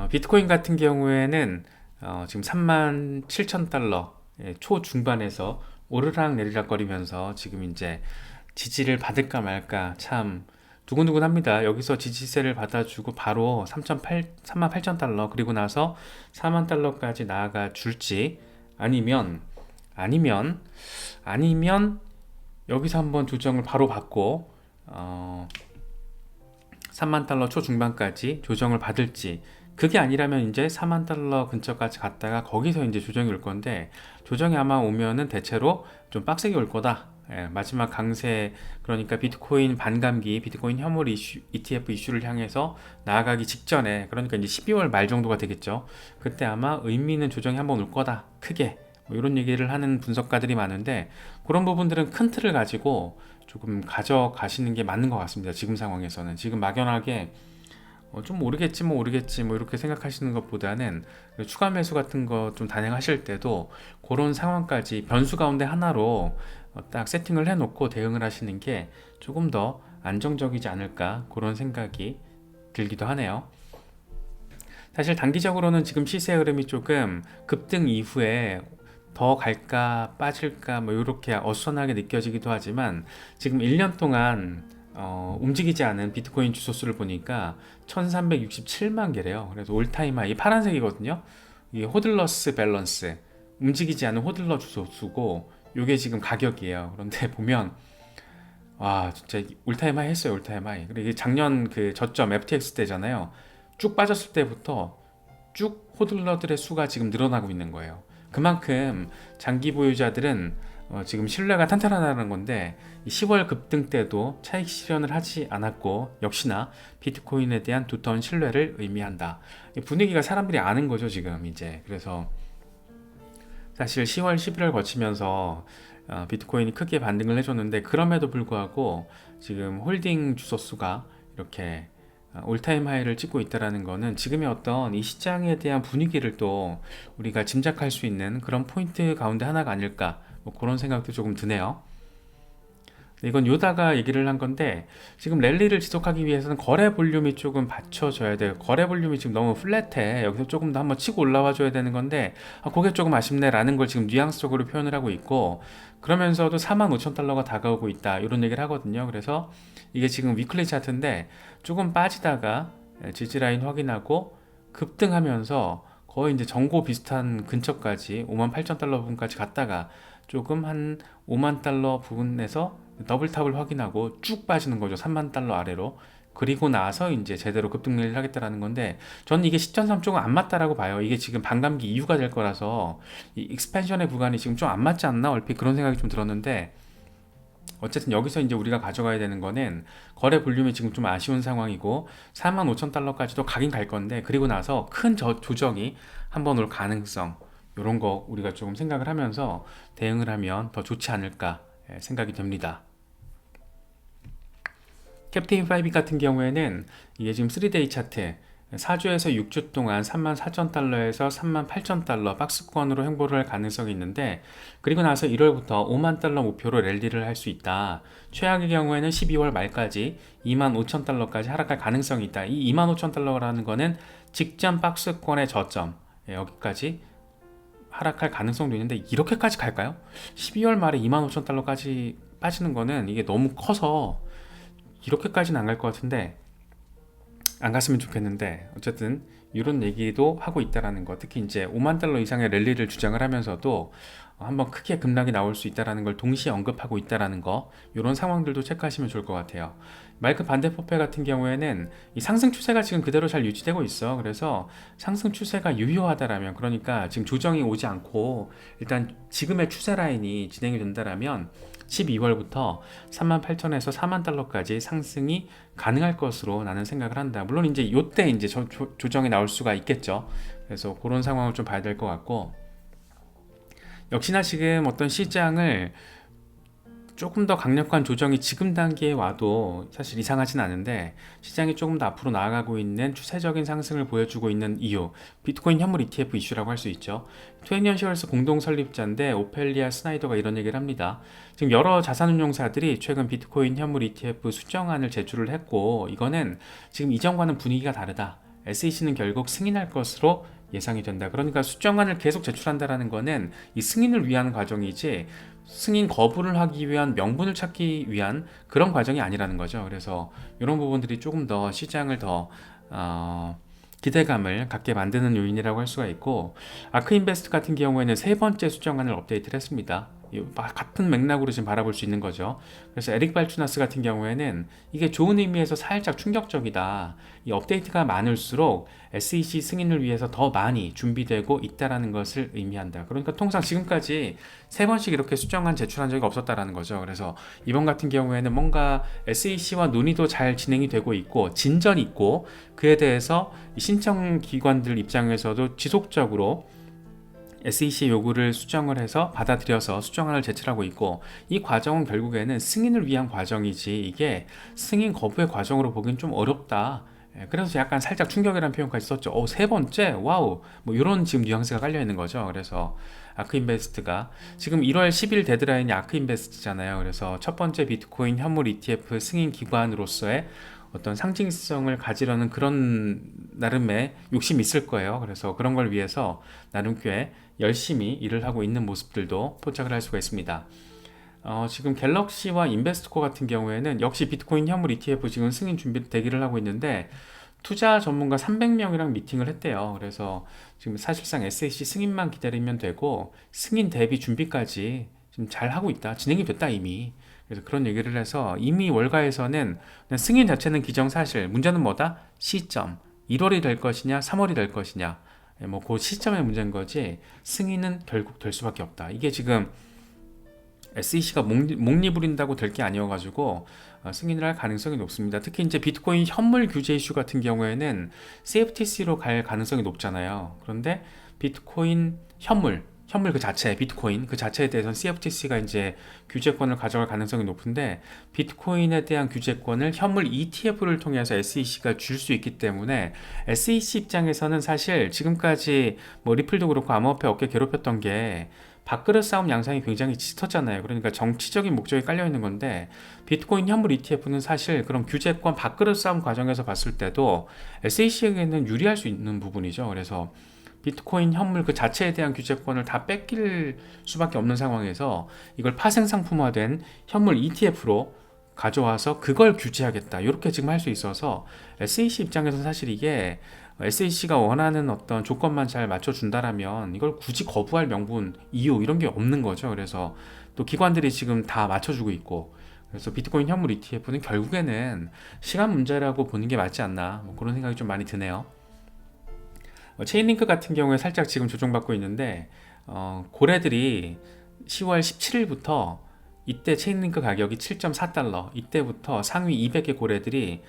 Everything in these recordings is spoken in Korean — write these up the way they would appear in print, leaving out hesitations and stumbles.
비트코인 같은 경우에는 지금 37,000달러 초중반에서 오르락 내리락 거리면서 지금 이제 지지를 받을까 말까 참 두근두근합니다. 여기서 지지세를 받아주고 바로 38,000달러 그리고 나서 4만 달러까지 나아가 줄지 아니면 아니면 아니면 여기서 한번 조정을 바로 받고 3만 달러 초중반까지 조정을 받을지, 그게 아니라면 이제 4만 달러 근처까지 갔다가 거기서 이제 조정이 올 건데, 조정이 아마 오면은 대체로 좀 빡세게 올 거다. 마지막 강세, 그러니까 비트코인 반감기, 비트코인 혐오 이슈, ETF 이슈를 향해서 나아가기 직전에, 그러니까 이제 12월 말 정도가 되겠죠. 그때 아마 의미 있는 조정이 한번 올 거다, 크게. 뭐 이런 얘기를 하는 분석가들이 많은데, 그런 부분들은 큰 틀을 가지고 조금 가져가시는 게 맞는 것 같습니다. 지금 상황에서는. 지금 막연하게 좀 모르겠지 뭐 이렇게 생각하시는 것보다는 추가 매수 같은 거 좀 단행하실 때도 그런 상황까지 변수 가운데 하나로 딱 세팅을 해놓고 대응을 하시는 게 조금 더 안정적이지 않을까, 그런 생각이 들기도 하네요. 사실 단기적으로는 지금 시세 흐름이 조금 급등 이후에 더 갈까 빠질까 뭐 이렇게 어수선하게 느껴지기도 하지만, 지금 1년 동안 움직이지 않은 비트코인 주소수를 보니까 1367만 개래요. 그래서 올타임 하이, 파란색이거든요. 이게 호들러스 밸런스, 움직이지 않은 호들러 주소수고 이게 지금 가격이에요. 그런데 보면 와, 진짜 올타임 하이 했어요. 올타임 하이. 그리고 이게 작년 그 저점 FTX 때잖아요. 쭉 빠졌을 때부터 쭉 호들러들의 수가 지금 늘어나고 있는 거예요. 그만큼 장기 보유자들은 지금 신뢰가 탄탄하다는 건데, 10월 급등 때도 차익 실현을 하지 않았고 역시나 비트코인에 대한 두터운 신뢰를 의미한다. 분위기가 사람들이 아는 거죠 지금 이제. 그래서 사실 10월 11월 거치면서 비트코인이 크게 반등을 해줬는데, 그럼에도 불구하고 지금 홀딩 주소수가 이렇게 올타임 하이를 찍고 있다는 거는 지금의 어떤 이 시장에 대한 분위기를 또 우리가 짐작할 수 있는 그런 포인트 가운데 하나가 아닐까, 뭐 그런 생각도 조금 드네요. 이건 요다가 얘기를 한 건데, 지금 랠리를 지속하기 위해서는 거래 볼륨이 조금 받쳐줘야 돼요. 거래 볼륨이 지금 너무 플랫해. 여기서 조금 더 한번 치고 올라와 줘야 되는 건데, 그게 조금 아쉽네 라는 걸 지금 뉘앙스적으로 표현을 하고 있고, 그러면서도 45,000달러가 다가오고 있다 이런 얘기를 하거든요. 그래서 이게 지금 위클리 차트인데 조금 빠지다가 지지라인 확인하고 급등하면서 거의 이제 전고 비슷한 근처까지 58,000달러 부분까지 갔다가 조금 한 5만 달러 부분에서 더블탑을 확인하고 쭉 빠지는 거죠. 3만 달러 아래로. 그리고 나서 이제 제대로 급등 랠리를 하겠다라는 건데, 저는 이게 시점상 조금 안 맞다라고 봐요. 이게 지금 반감기 이유가 될 거라서 이 익스펜션의 구간이 지금 좀 안 맞지 않나, 얼핏 그런 생각이 좀 들었는데, 어쨌든 여기서 이제 우리가 가져가야 되는 거는 거래 볼륨이 지금 좀 아쉬운 상황이고 45,000달러까지도 가긴 갈 건데, 그리고 나서 큰 조정이 한번 올 가능성, 이런 거 우리가 조금 생각을 하면서 대응을 하면 더 좋지 않을까 생각이 됩니다. 캡틴 5 같은 경우에는 이게 지금 3데이 차트 4주에서 6주 동안 34,000달러에서 38,000달러 박스권으로 횡보를 할 가능성이 있는데, 그리고 나서 1월부터 5만 달러 목표로 랠리를 할 수 있다. 최악의 경우에는 12월 말까지 25,000달러까지 하락할 가능성이 있다. 이 25,000달러라는 거는 직전 박스권의 저점, 여기까지 하락할 가능성도 있는데, 이렇게까지 갈까요? 12월 말에 25,000달러까지 빠지는 거는 이게 너무 커서 이렇게까지는 안 갈 것 같은데, 안 갔으면 좋겠는데, 어쨌든 이런 얘기도 하고 있다라는 거, 특히 이제 5만 달러 이상의 랠리를 주장을 하면서도 한번 크게 급락이 나올 수 있다라는 걸 동시에 언급하고 있다라는 거, 이런 상황들도 체크하시면 좋을 것 같아요. 마이크 반대포페 같은 경우에는 이 상승 추세가 지금 그대로 잘 유지되고 있어. 그래서 상승 추세가 유효하다라면, 그러니까 지금 조정이 오지 않고 일단 지금의 추세 라인이 진행이 된다라면 12월부터 38,000에서 4만 달러까지 상승이 가능할 것으로 나는 생각을 한다. 물론 이제 요때 이제 조정이 나올 수가 있겠죠. 그래서 그런 상황을 좀 봐야 될 것 같고, 역시나 지금 어떤 시장을 조금 더 강력한 조정이 지금 단계에 와도 사실 이상하진 않은데, 시장이 조금 더 앞으로 나아가고 있는 추세적인 상승을 보여주고 있는 이유, 비트코인 현물 ETF 이슈라고 할 수 있죠. 투애니언셜스 공동 설립자인데 오펠리아 스나이더가 이런 얘기를 합니다. 지금 여러 자산운용사들이 최근 비트코인 현물 ETF 수정안을 제출을 했고, 이거는 지금 이전과는 분위기가 다르다. SEC는 결국 승인할 것으로 예상이 된다. 그러니까 수정안을 계속 제출한다라는 거는 이 승인을 위한 과정이지 승인 거부를 하기 위한 명분을 찾기 위한 그런 과정이 아니라는 거죠. 그래서 이런 부분들이 조금 더 시장을 더 기대감을 갖게 만드는 요인이라고 할 수가 있고, 아크인베스트 같은 경우에는 세 번째 수정안을 업데이트를 했습니다. 같은 맥락으로 지금 바라볼 수 있는 거죠. 그래서 에릭 발추나스 같은 경우에는 이게 좋은 의미에서 살짝 충격적이다. 이 업데이트가 많을수록 SEC 승인을 위해서 더 많이 준비되고 있다라는 것을 의미한다. 그러니까 통상 지금까지 세 번씩 이렇게 수정안 제출한 적이 없었다라는 거죠. 그래서 이번 같은 경우에는 뭔가 SEC와 논의도 잘 진행이 되고 있고 진전이 있고, 그에 대해서 신청 기관들 입장에서도 지속적으로 SEC 요구를 수정을 해서 받아들여서 수정안을 제출하고 있고, 이 과정은 결국에는 승인을 위한 과정이지 이게 승인 거부의 과정으로 보기엔 좀 어렵다. 그래서 약간 살짝 충격이라는 표현까지 썼죠. 세 번째? 와우. 뭐 이런 지금 뉘앙스가 깔려 있는 거죠. 그래서 아크인베스트가 지금 1월 10일 데드라인이 아크인베스트잖아요. 그래서 첫 번째 비트코인 현물 ETF 승인 기관으로서의 어떤 상징성을 가지려는 그런 나름의 욕심이 있을 거예요. 그래서 그런 걸 위해서 나름 꽤 열심히 일을 하고 있는 모습들도 포착을 할 수가 있습니다. 지금 갤럭시와 인베스트코 같은 경우에는 역시 비트코인 현물 ETF 지금 승인 준비 대기를 하고 있는데, 투자 전문가 300명이랑 미팅을 했대요. 그래서 지금 사실상 SEC 승인만 기다리면 되고 승인 대비 준비까지 지금 잘 하고 있다. 진행이 됐다 이미. 그래서 그런 얘기를 해서 이미 월가에서는 그냥 승인 자체는 기정사실. 문제는 뭐다? 시점. 1월이 될 것이냐, 3월이 될 것이냐. 뭐 그 시점의 문제인 거지. 승인은 결국 될 수밖에 없다. 이게 지금 SEC가 목리 부린다고 될 게 아니어가지고 승인을 할 가능성이 높습니다. 특히 이제 비트코인 현물 규제 이슈 같은 경우에는 CFTC로 갈 가능성이 높잖아요. 그런데 비트코인 현물 그 자체, 비트코인 그 자체에 대해서는 CFTC가 이제 규제권을 가져갈 가능성이 높은데, 비트코인에 대한 규제권을 현물 ETF를 통해서 SEC가 줄 수 있기 때문에 SEC 입장에서는 사실 지금까지 뭐 리플도 그렇고 암호화폐 업계 괴롭혔던 게 밥그릇 싸움 양상이 굉장히 짙었잖아요. 그러니까 정치적인 목적이 깔려 있는 건데, 비트코인 현물 ETF는 사실 그런 규제권 밥그릇 싸움 과정에서 봤을 때도 SEC에게는 유리할 수 있는 부분이죠. 그래서 비트코인 현물 그 자체에 대한 규제권을 다 뺏길 수밖에 없는 상황에서 이걸 파생 상품화된 현물 ETF로 가져와서 그걸 규제하겠다, 이렇게 지금 할 수 있어서 SEC 입장에서는 사실 이게 SEC가 원하는 어떤 조건만 잘 맞춰준다라면 이걸 굳이 거부할 명분, 이유 이런 게 없는 거죠. 그래서 또 기관들이 지금 다 맞춰주고 있고, 그래서 비트코인 현물 ETF는 결국에는 시간 문제라고 보는 게 맞지 않나, 뭐 그런 생각이 좀 많이 드네요. 체인링크 같은 경우에 살짝 지금 조정받고 있는데, 고래들이 10월 17일부터 이때 체인링크 가격이 7.4달러, 이때부터 상위 200개 고래들이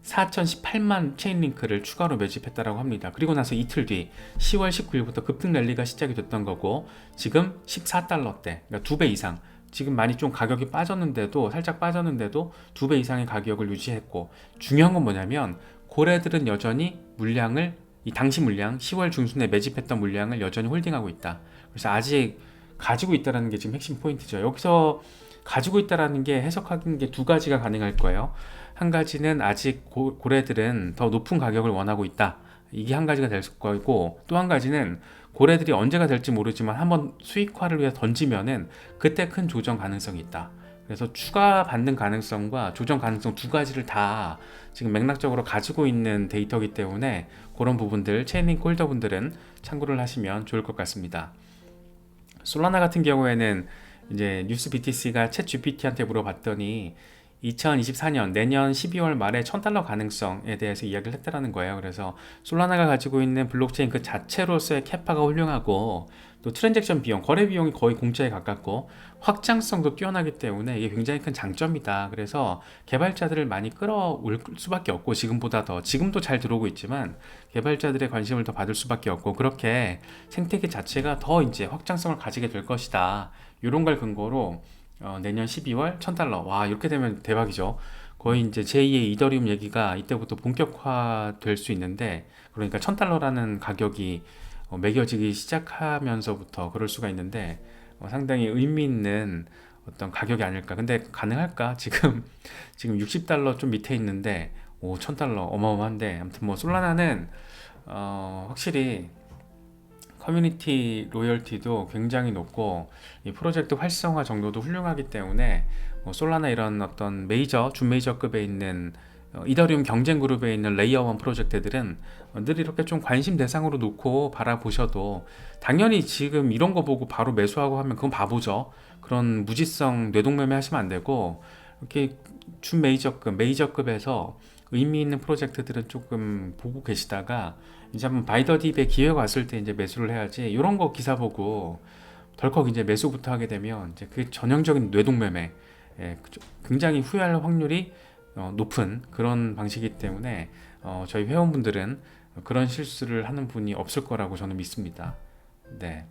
4018만 체인링크를 추가로 매집했다라고 합니다. 그리고 나서 이틀 뒤 10월 19일부터 급등 랠리가 시작이 됐던 거고, 지금 14달러대, 그러니까 2배 이상, 지금 많이 좀 가격이 빠졌는데도, 살짝 빠졌는데도 2배 이상의 가격을 유지했고, 중요한 건 뭐냐면 고래들은 여전히 물량을, 이 당시 물량 10월 중순에 매집했던 물량을 여전히 홀딩하고 있다. 그래서 아직 가지고 있다는 게 지금 핵심 포인트죠. 여기서 가지고 있다는 게 해석하는 게 두 가지가 가능할 거예요. 한 가지는 아직 고래들은 더 높은 가격을 원하고 있다. 이게 한 가지가 될 거고, 또 한 가지는 고래들이 언제가 될지 모르지만 한번 수익화를 위해 던지면은 그때 큰 조정 가능성이 있다. 그래서 추가 받는 가능성과 조정 가능성 두 가지를 다 지금 맥락적으로 가지고 있는 데이터이기 때문에 그런 부분들 체인링크 홀더분들은 참고를 하시면 좋을 것 같습니다. 솔라나 같은 경우에는 이제 뉴스 BTC가 챗 GPT한테 물어봤더니 2024년 내년 12월 말에 $1000 가능성에 대해서 이야기를 했다라는 거예요. 그래서 솔라나가 가지고 있는 블록체인 그 자체로서의 캐파가 훌륭하고, 또 트랜잭션 비용, 거래 비용이 거의 공짜에 가깝고 확장성도 뛰어나기 때문에 이게 굉장히 큰 장점이다. 그래서 개발자들을 많이 끌어올 수밖에 없고, 지금보다 더, 지금도 잘 들어오고 있지만 개발자들의 관심을 더 받을 수밖에 없고, 그렇게 생태계 자체가 더 이제 확장성을 가지게 될 것이다. 이런 걸 근거로 내년 12월 $1000, 와 이렇게 되면 대박이죠. 거의 이제 제2의 이더리움 얘기가 이때부터 본격화될 수 있는데, 그러니까 $1000라는 가격이 매겨지기 시작하면서부터 그럴 수가 있는데, 상당히 의미 있는 어떤 가격이 아닐까. 근데 가능할까? 지금 $60 좀 밑에 있는데 $5,000 어마어마한데, 아무튼 뭐 솔라나는 확실히 커뮤니티 로열티도 굉장히 높고 이 프로젝트 활성화 정도도 훌륭하기 때문에 뭐 솔라나 이런 어떤 메이저, 준메이저급에 있는 이더리움 경쟁 그룹에 있는 레이어 1 프로젝트들은 늘 이렇게 좀 관심 대상으로 놓고 바라보셔도, 당연히 지금 이런 거 보고 바로 매수하고 하면 그건 바보죠. 그런 무지성 뇌동매매 하시면 안 되고, 이렇게 준메이저급, 메이저급에서 의미 있는 프로젝트들은 조금 보고 계시다가 이제 한번 바이더딥의 기회가 왔을 때 이제 매수를 해야지, 이런 거 기사 보고 덜컥 이제 매수부터 하게 되면 이제 그게 전형적인 뇌동매매, 굉장히 후회할 확률이 높은 그런 방식이기 때문에 저희 회원분들은 그런 실수를 하는 분이 없을 거라고 저는 믿습니다. 네.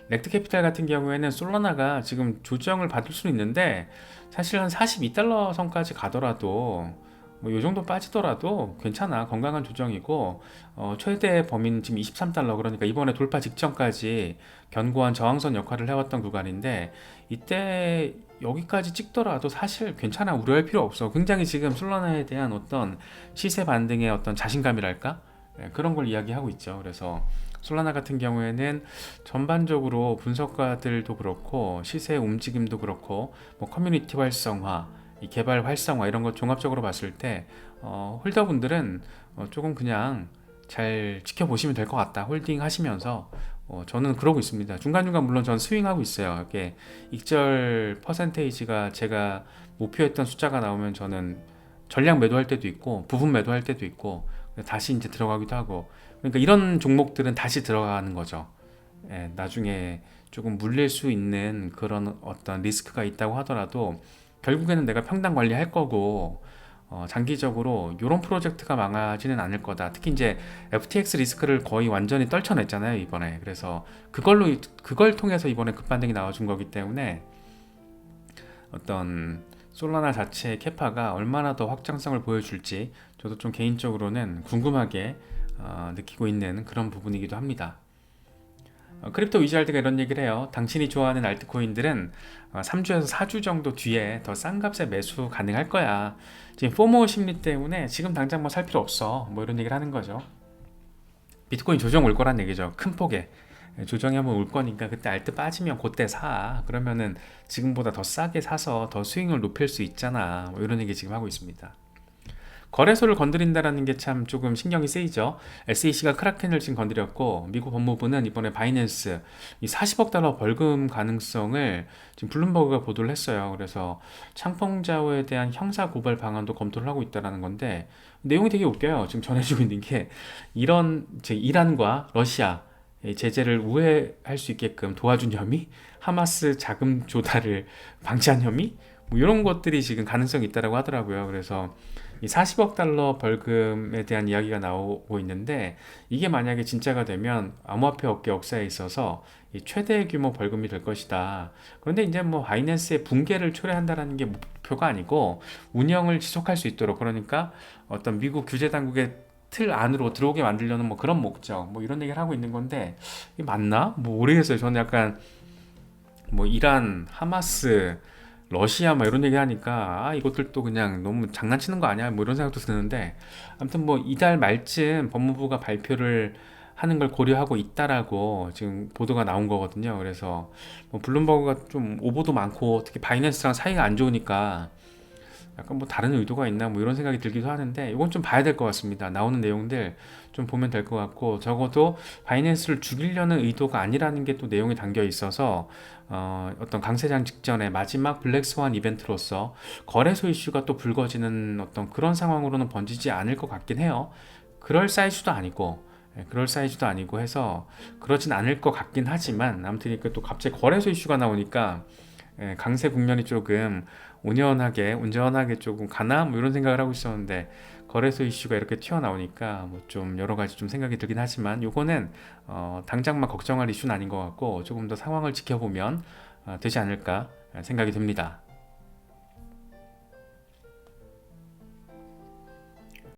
렉트캐피탈 같은 경우에는 솔라나가 지금 조정을 받을 수는 있는데, 사실 한 $42 선까지 가더라도 뭐 요 정도 빠지더라도 괜찮아, 건강한 조정이고, 최대 범위는 지금 $23, 그러니까 이번에 돌파 직전까지 견고한 저항선 역할을 해왔던 구간인데, 이때 여기까지 찍더라도 사실 괜찮아, 우려할 필요 없어. 굉장히 지금 솔라나에 대한 어떤 시세 반등의 어떤 자신감이랄까, 그런 걸 이야기하고 있죠. 그래서 솔라나 같은 경우에는 전반적으로 분석가들도 그렇고 시세 움직임도 그렇고 뭐 커뮤니티 활성화, 이 개발 활성화 이런 거 종합적으로 봤을 때 홀더분들은 조금 그냥 잘 지켜보시면 될 것 같다. 홀딩 하시면서 저는 그러고 있습니다. 중간중간 물론 저는 스윙하고 있어요. 이렇게 익절 퍼센테이지가 제가 목표했던 숫자가 나오면 저는 전량 매도할 때도 있고 부분 매도할 때도 있고 다시 이제 들어가기도 하고, 그러니까 이런 종목들은 다시 들어가는 거죠. 나중에 조금 물릴 수 있는 그런 어떤 리스크가 있다고 하더라도 결국에는 내가 평단 관리할 거고, 장기적으로 이런 프로젝트가 망하지는 않을 거다. 특히 이제 FTX 리스크를 거의 완전히 떨쳐냈잖아요 이번에. 그래서 그걸 통해서 이번에 급반등이 나와준 거기 때문에 어떤 솔라나 자체의 캐파가 얼마나 더 확장성을 보여줄지 저도 좀 개인적으로는 궁금하게 느끼고 있는 그런 부분이기도 합니다. 크립토 위즈알드가 이런 얘기를 해요. 당신이 좋아하는 알트코인들은 3주에서 4주 정도 뒤에 더 싼 값에 매수 가능할 거야. 지금 포모 심리 때문에 지금 당장 뭐 살 필요 없어. 뭐 이런 얘기를 하는 거죠. 비트코인 조정 올 거란 얘기죠. 큰 폭에. 조정이 한번 올 거니까 그때 알트 빠지면 그때 사. 그러면은 지금보다 더 싸게 사서 더 스윙을 높일 수 있잖아. 뭐 이런 얘기 지금 하고 있습니다. 거래소를 건드린다라는 게 참 조금 신경이 쓰이죠. SEC가 크라켄을 지금 건드렸고, 미국 법무부는 이번에 바이낸스 이 $40억 벌금 가능성을 지금 블룸버그가 보도를 했어요. 그래서 창펑자오에 대한 형사 고발 방안도 검토를 하고 있다라는 건데, 내용이 되게 웃겨요. 지금 전해주고 있는 게 이런 이란과 러시아 제재를 우회할 수 있게끔 도와준 혐의, 하마스 자금 조달을 방치한 혐의, 뭐 이런 것들이 지금 가능성이 있다라고 하더라고요. 그래서 이 $40억 벌금에 대한 이야기가 나오고 있는데, 이게 만약에 진짜가 되면 암호화폐 업계 역사에 있어서 이 최대 규모 벌금이 될 것이다. 그런데 이제 뭐 바이낸스의 붕괴를 초래한다라는 게 목표가 아니고 운영을 지속할 수 있도록, 그러니까 어떤 미국 규제 당국의 틀 안으로 들어오게 만들려는 뭐 그런 목적, 뭐 이런 얘기를 하고 있는 건데, 이게 맞나? 뭐 모르겠어요. 저는 약간 뭐 이란, 하마스, 러시아 막 이런 얘기 하니까 이것들도 그냥 너무 장난치는 거 아니야? 뭐 이런 생각도 드는데, 아무튼 뭐 이달 말쯤 법무부가 발표를 하는 걸 고려하고 있다라고 지금 보도가 나온 거거든요. 그래서 뭐 블룸버그가 좀 오보도 많고 특히 바이낸스랑 사이가 안 좋으니까 약간 뭐 다른 의도가 있나 뭐 이런 생각이 들기도 하는데, 이건 좀 봐야 될 것 같습니다. 나오는 내용들 좀 보면 될 것 같고, 적어도 바이낸스를 죽이려는 의도가 아니라는 게 또 내용이 담겨 있어서 어떤 강세장 직전에 마지막 블랙스완 이벤트로서 거래소 이슈가 또 불거지는 어떤 그런 상황으로는 번지지 않을 것 같긴 해요. 그럴 사이즈도 아니고, 그럴 사이즈도 아니고 해서 그러진 않을 것 같긴 하지만, 아무튼 이렇게 또 갑자기 거래소 이슈가 나오니까 강세 국면이 조금 운전하게 조금 가나 뭐 이런 생각을 하고 있었는데, 거래소 이슈가 이렇게 튀어나오니까 뭐 좀 여러 가지 좀 생각이 들긴 하지만, 요거는 당장만 걱정할 이슈는 아닌 것 같고 조금 더 상황을 지켜보면 되지 않을까 생각이 듭니다.